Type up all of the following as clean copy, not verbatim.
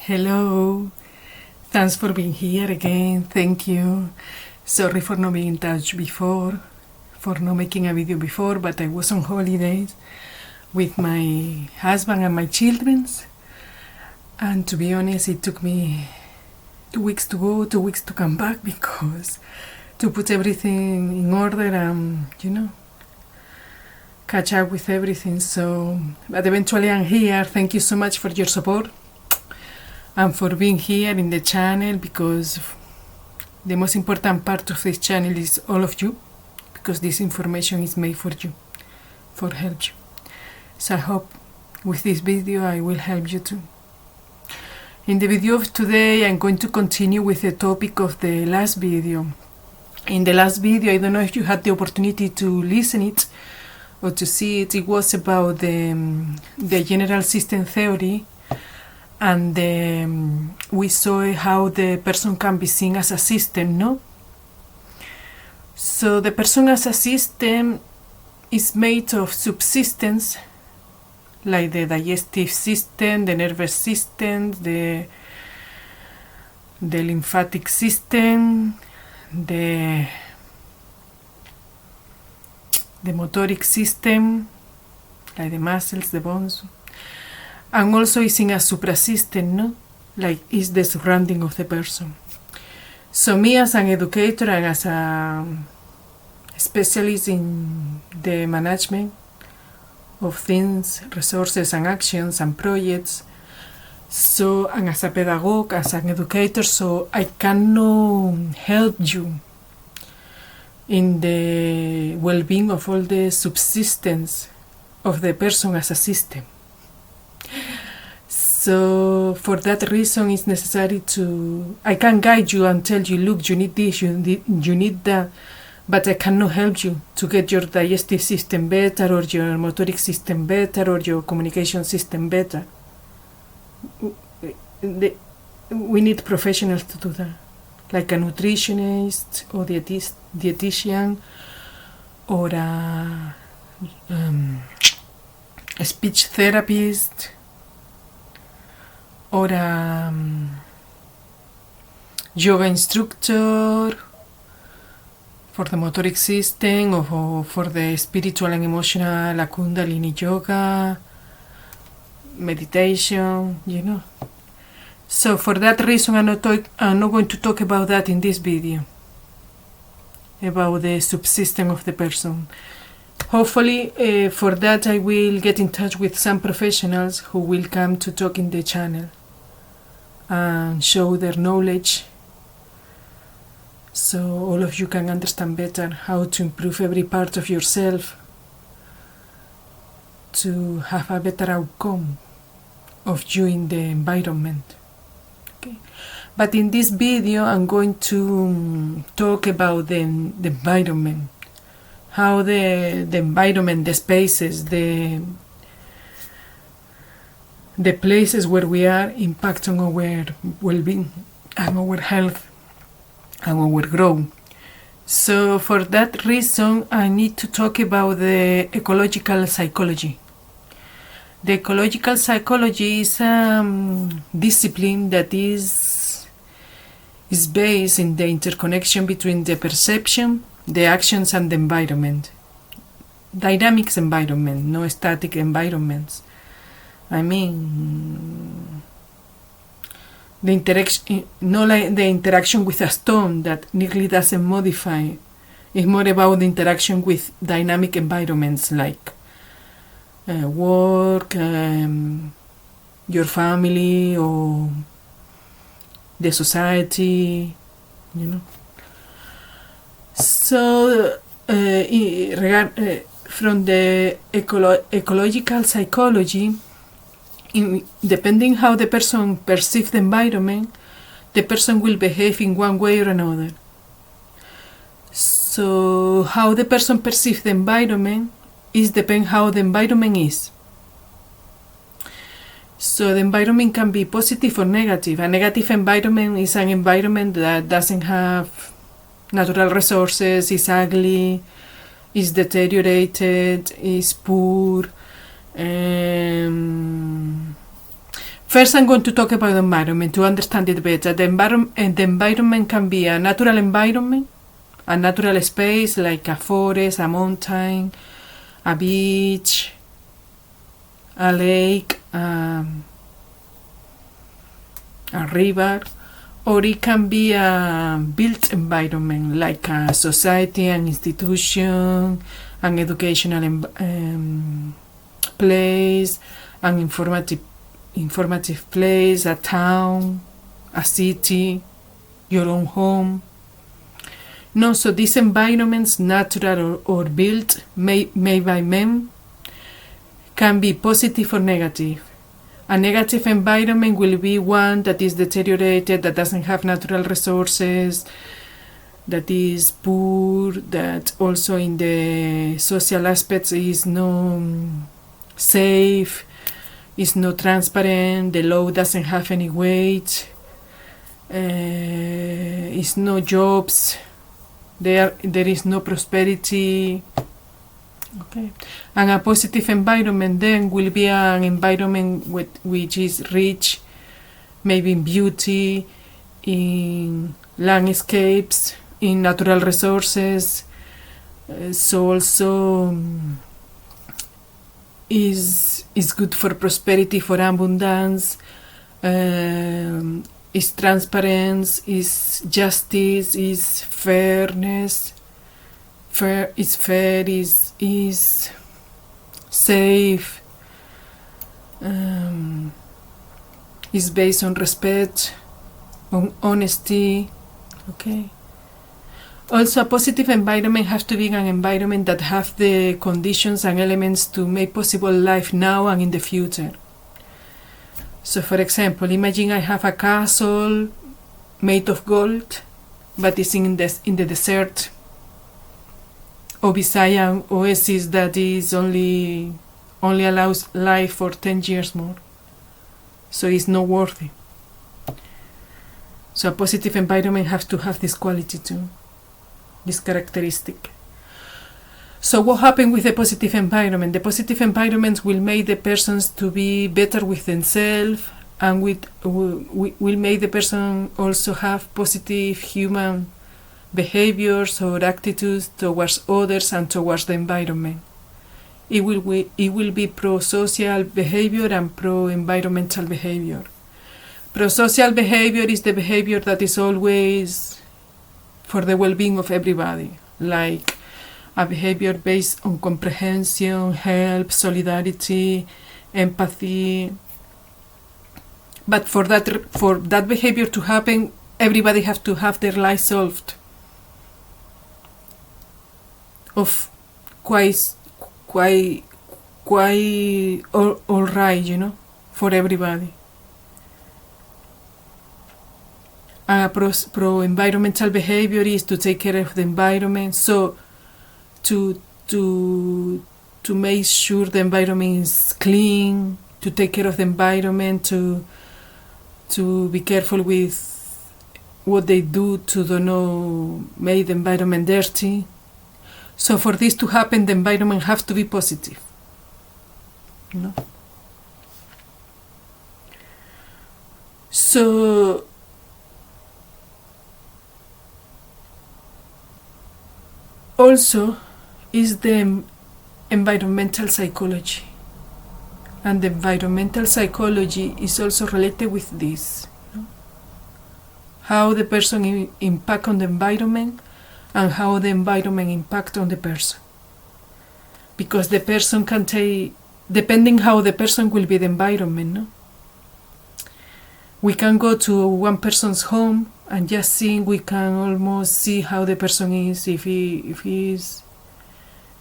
Hello, thanks for being here again, thank you. Sorry for not being in touch before, for not making a video before, but I was on holidays with my husband and my children, and to be honest, it took me 2 weeks to go, 2 weeks to come back, because to put everything in order and, catch up with everything. So, but eventually I'm here. Thank you so much for your support and for being here in the channel, because the most important part of this channel is all of you, because this information is made for you, for help you. So I hope with this video I will help you too. In the video of today I'm going to continue with the topic of the last video. In the last video, I don't know if you had the opportunity to listen it or to see it. It was about the general system theory, and we saw how the person can be seen as a system, no? So the person as a system is made of subsystems, like the digestive system, the nervous system, the lymphatic system, the motoric system, like the muscles, the bones, and also is in a suprasystem, no? Like is the surrounding of the person. So me as an educator and as a specialist in the management of things, resources and actions and projects, so, and as a pedagogue, as an educator, so I cannot help you in the well-being of all the subsystems of the person as a system. So for that reason it's necessary I can guide you and tell you, look, you need this, you need that, but I cannot help you to get your digestive system better, or your motoric system better, or your communication system better. We need professionals to do that, like a nutritionist or dietitian, or a speech therapist, or a yoga instructor for the motoric system, or for the spiritual and emotional, like Kundalini yoga, meditation, So for that reason I'm not going to talk about that in this video, about the subsystem of the person. Hopefully for that I will get in touch with some professionals who will come to talk in the channel and show their knowledge, so all of you can understand better how to improve every part of yourself to have a better outcome of you in the environment. Okay. But in this video I'm going to talk about the environment, how the environment, the spaces, the places where we are impact on our well-being and our health and our growth. So for that reason I need to talk about the ecological psychology. The ecological psychology is a discipline that is based in the interconnection between the perception, the actions and the environment. Dynamics environment, no static environments. I mean, the interaction, not like the interaction with a stone that nearly doesn't modify. It's more about the interaction with dynamic environments like work, your family, or the society, So from the ecological psychology, depending how the person perceives the environment, the person will behave in one way or another. So how the person perceives the environment depends how the environment is. So the environment can be positive or negative. A negative environment is an environment that doesn't have natural resources, is ugly, is deteriorated, is poor. First, I'm going to talk about the environment to understand it better. The environment can be a natural environment, a natural space like a forest, a mountain, a beach, a lake, a river, or it can be a built environment like a society, an institution, an educational place, an informative place, a town, a city, your own home. No, so these environments, natural or built, made by men, can be positive or negative. A negative environment will be one that is deteriorated, that doesn't have natural resources, that is poor, that also in the social aspects is not safe, is not transparent, the law doesn't have any weight, is no jobs, there is no prosperity. Okay. And a positive environment then will be an environment which is rich, maybe in beauty, in landscapes, in natural resources. So also is good for prosperity, for abundance, is transparency, is justice, is fairness. Is fair, is safe, is based on respect, on honesty. Okay. Also, a positive environment has to be an environment that have the conditions and elements to make possible life now and in the future. So, for example, imagine I have a castle made of gold, but it's in the desert, or beside an oasis that is only allows life for 10 years more. So it's not worthy. So a positive environment has to have this quality too, this characteristic. So what happens with the positive environment? The positive environments will make the persons to be better with themselves, and will make the person also have positive human behaviors or attitudes towards others and towards the environment. It will be pro-social behavior and pro-environmental behavior. Pro-social behavior is the behavior that is always for the well-being of everybody, like a behavior based on comprehension, help, solidarity, empathy. But for that behavior to happen, everybody has to have their life solved. Of quite all right, for everybody. And a pro-environmental behavior is to take care of the environment, so to make sure the environment is clean, to take care of the environment, to be careful with what they do to don't make the environment dirty. So for this to happen, the environment has to be positive. So also is the environmental psychology. And the environmental psychology is also related with this. How the person impact on the environment and how the environment impact on the person. Because the person can take, depending how the person will be the environment, we can go to one person's home and just see, we can almost see how the person is, if he is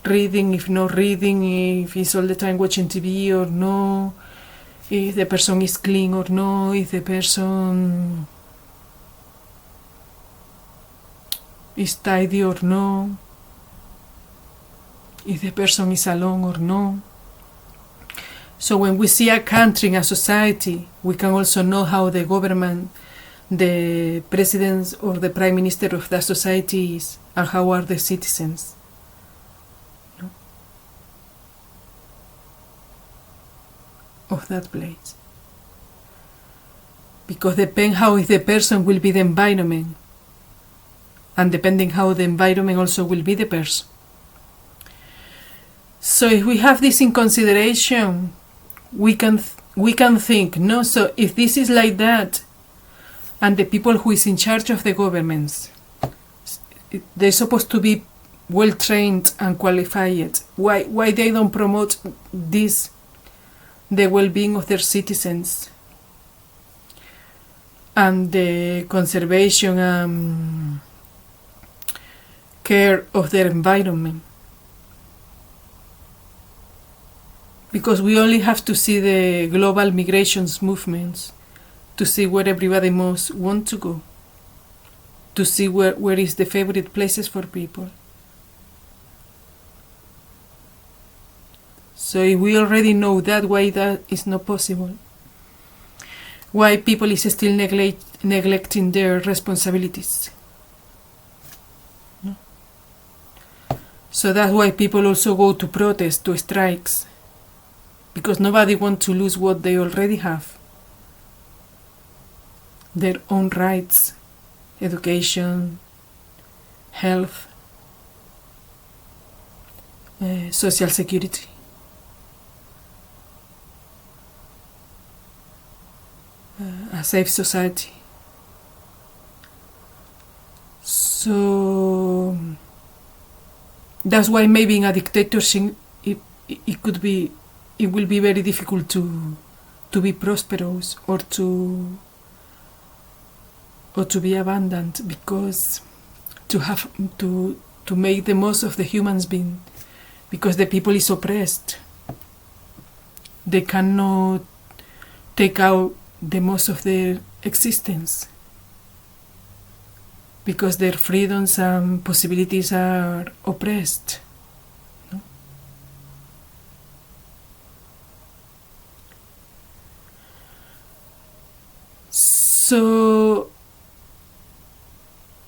reading, if not reading, if he's all the time watching TV or no, if the person is clean or no, if the person is tidy or no, if the person is alone or no. So when we see a country, a society, we can also know how the government, the president or the prime minister of that society is, and how are the citizens. Of that place. because depending how is the person will be the environment, and depending how the environment also will be the person. So if we have this in consideration, we can think, no, so if this is like that, and the people who is in charge of the governments, they're supposed to be well trained and qualified, why they don't promote this, the well-being of their citizens and the conservation and care of their environment? Because we only have to see the global migrations movements to see where everybody most want to go, to see where is the favorite places for people. So if we already know that, why that is not possible? Why people is still neglecting their responsibilities? No? So that's why people also go to protest, to strikes, because nobody wants to lose what they already have. Their own rights, education, health, social security. A safe society. So that's why maybe in a dictatorship it will be very difficult to be prosperous or to be abundant, because to make the most of the humans being, because the people is oppressed. They cannot take out the most of their existence because their freedoms and possibilities are oppressed. No? So,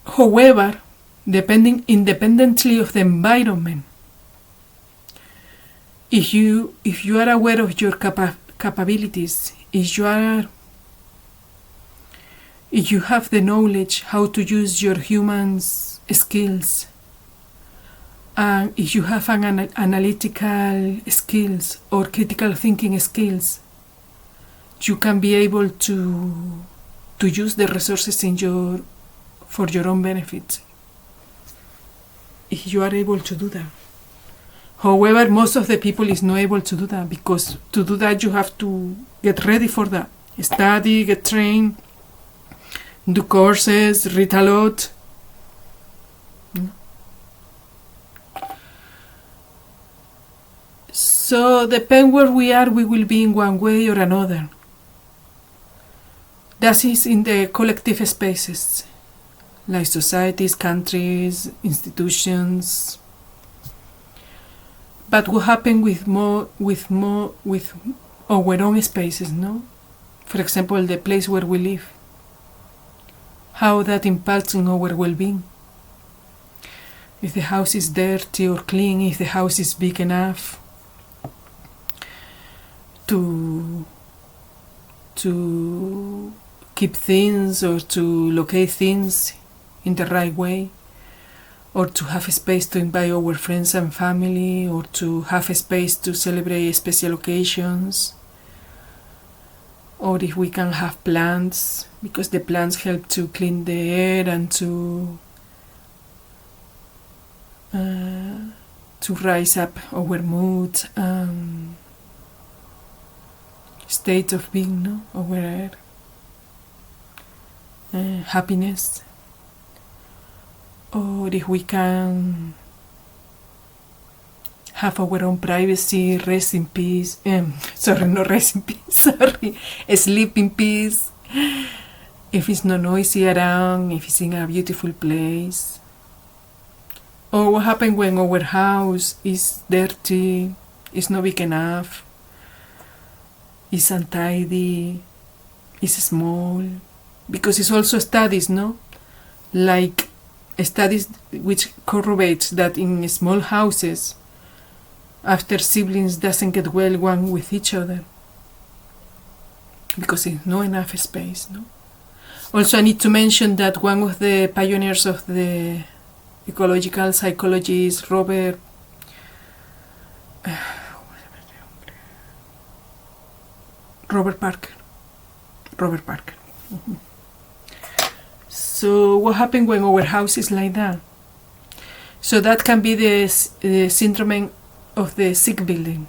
however, independently of the environment, if you are aware of your capabilities, if you have the knowledge how to use your human skills, and if you have an analytical skills or critical thinking skills, you can be able to use the resources for your own benefit. If you are able to do that. However, most of the people is not able to do that, because to do that you have to get ready for that. Study, get trained, do courses, read a lot. So, depending where we are, we will be in one way or another. That is in the collective spaces, like societies, countries, institutions. But what happened with our own spaces, no? For example, the place where we live. How that impacts on our well-being. If the house is dirty or clean, if the house is big enough to keep things or to locate things in the right way, or to have a space to invite our friends and family, or to have a space to celebrate special occasions, or if we can have plants, because the plants help to clean the air and to rise up our mood and state of being, no? Our happiness. Or if we can have our own privacy, rest in peace, sleep in peace, if it's not noisy around, if it's in a beautiful place. Or what happens when our house is dirty, it's not big enough, it's untidy, it's small, because it's also studies, no? Like studies which corroborates that in small houses, after siblings doesn't get well one with each other. because it's not enough space, no? Also, I need to mention that one of the pioneers of the ecological psychology is Robert Parker. Mm-hmm. So what happens when our house is like that? So that can be the syndrome of the sick building.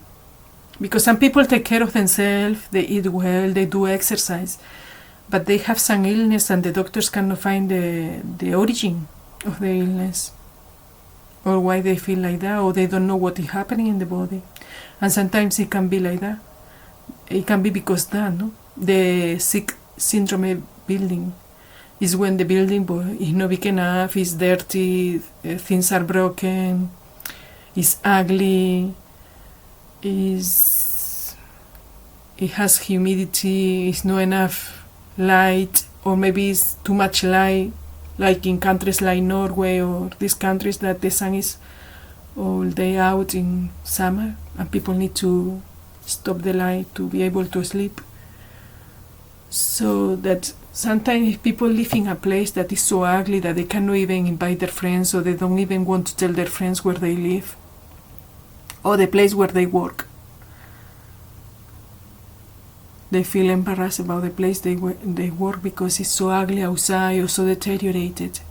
Because some people take care of themselves, they eat well, they do exercise, but they have some illness and the doctors cannot find the origin of the illness, or why they feel like that, or they don't know what is happening in the body. And sometimes it can be like that. It can be because that, no? The sick syndrome building is when the building is not big enough, is dirty, things are broken, is ugly, it has humidity, it's not enough light, or maybe it's too much light, like in countries like Norway or these countries that the sun is all day out in summer and people need to stop the light to be able to sleep. So that sometimes people live in a place that is so ugly that they cannot even invite their friends, or they don't even want to tell their friends where they live or the place where they work. They feel embarrassed about the place they work because it's so ugly outside or so deteriorated,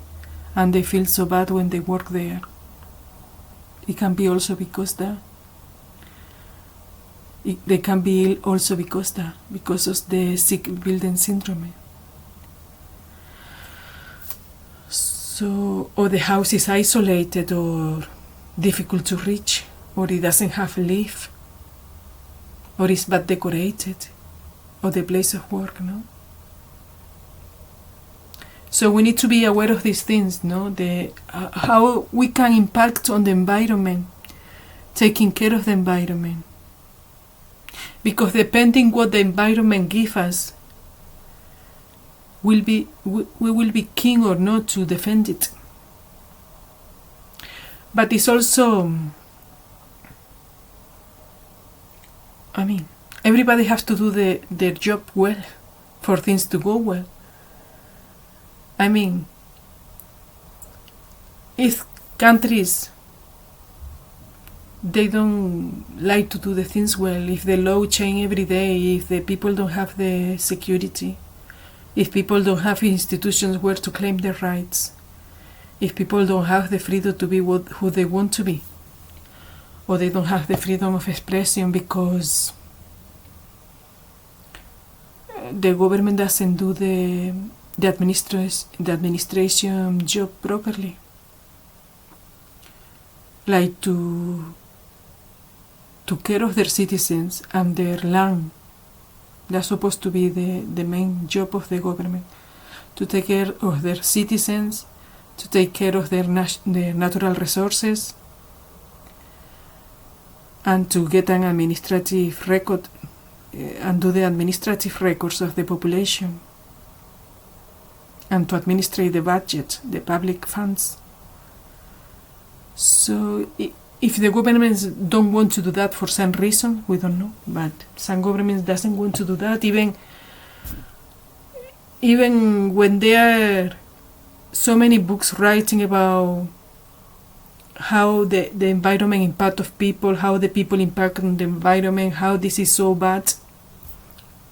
and they feel so bad when they work there. It can be also because that. They can be ill also because of the sick building syndrome. So, or the house is isolated or difficult to reach, or it doesn't have a lift, or it's bad decorated, or the place of work, no? So we need to be aware of these things, no? How we can impact on the environment, taking care of the environment. Because depending what the environment gives us, we will be keen or not to defend it. But it's also, everybody has to do their job well for things to go well. If countries, they don't like to do the things well, if the law change every day, if the people don't have the security, if people don't have institutions where to claim their rights, if people don't have the freedom to be who they want to be, or they don't have the freedom of expression because the government doesn't do the administration job properly, like to care of their citizens and their land. That's supposed to be the main job of the government, to take care of their citizens, to take care of their natural resources, and to get an administrative record and do the administrative records of the population, and to administrate the budget, the public funds. So if the governments don't want to do that for some reason, we don't know, but some governments doesn't want to do that, even when there are so many books writing about how the environment impact of people, how the people impact on the environment, how this is so bad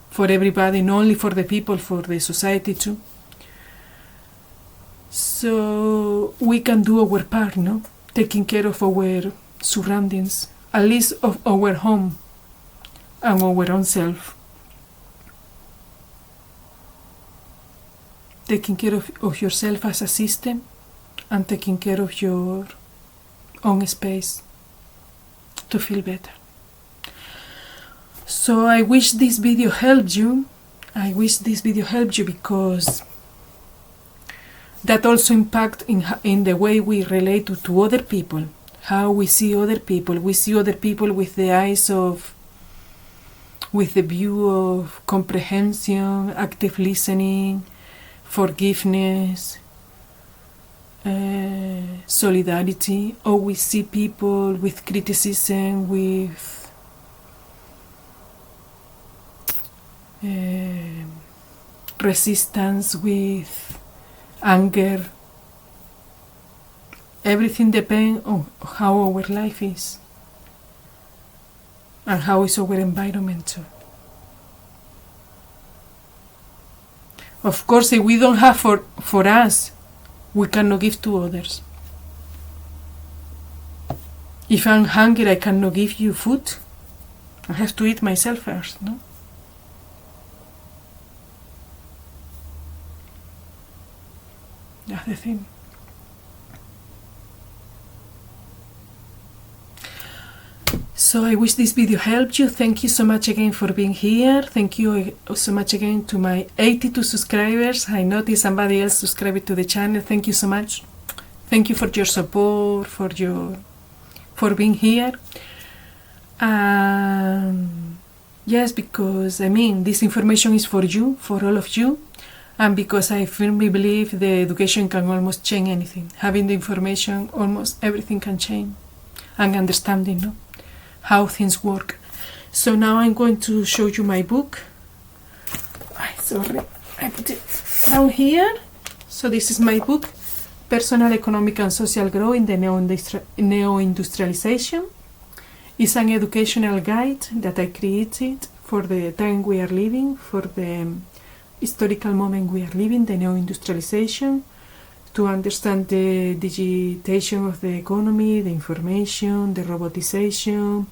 for everybody, not only for the people, for the society too. So we can do our part, no? Taking care of our surroundings, at least of our home and our own self. Taking care of yourself as a system, and taking care of your own space to feel better. So I wish this video helped you. Because that also impacts in the way we relate to other people, how we see other people. We see other people with the eyes with the view of comprehension, active listening, forgiveness, solidarity, or we see people with criticism, with resistance, with anger. Everything depends on how our life is and how is our environment too. Of course, if we don't have for us, we cannot give to others. If I'm hungry, I cannot give you food. I have to eat myself first, no? That's the thing. So I wish this video helped you. Thank you so much again for being here. Thank you so much again to my 82 subscribers. I noticed somebody else subscribed to the channel. Thank you so much. Thank you for your support, for being here. Yes, because this information is for you, for all of you. And because I firmly believe the education can almost change anything. Having the information, almost everything can change. And understanding, no? How things work. So now I'm going to show you my book. Sorry, I put it down here. So this is my book, Personal, Economic and Social Growth in the Neo-Industrialization. It's an educational guide that I created for the time we are living, for the historical moment we are living, the neo-industrialization, to understand the digitization of the economy, the information, the robotization,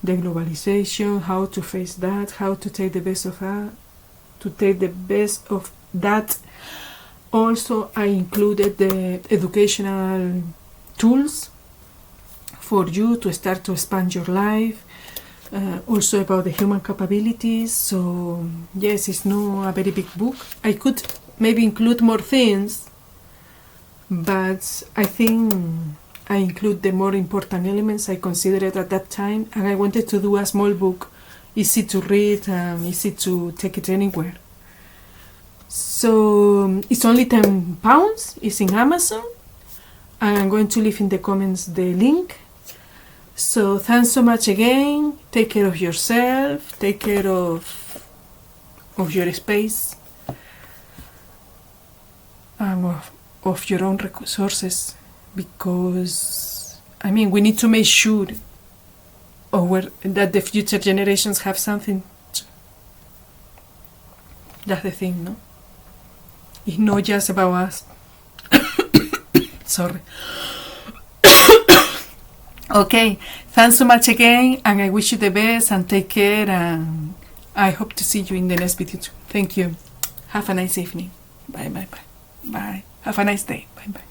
the globalization, how to face that, how to take the best of that. Also, I included the educational tools for you to start to expand your life. Also about the human capabilities. So yes, it's not a very big book. I could maybe include more things, but I think I include the more important elements I considered at that time, and I wanted to do a small book, easy to read and easy to take it anywhere. So it's only £10. It's in Amazon, and I'm going to leave in the comments the link. So thanks so much again. Take care of yourself. Take care of your space and of your own resources, because we need to make sure that the future generations have something. That's the thing, no? It's not just about us. Sorry. Okay, thanks so much again, and I wish you the best, and take care, and I hope to see you in the next video too. Thank you. Have a nice evening. Bye. Bye. Have a nice day. Bye.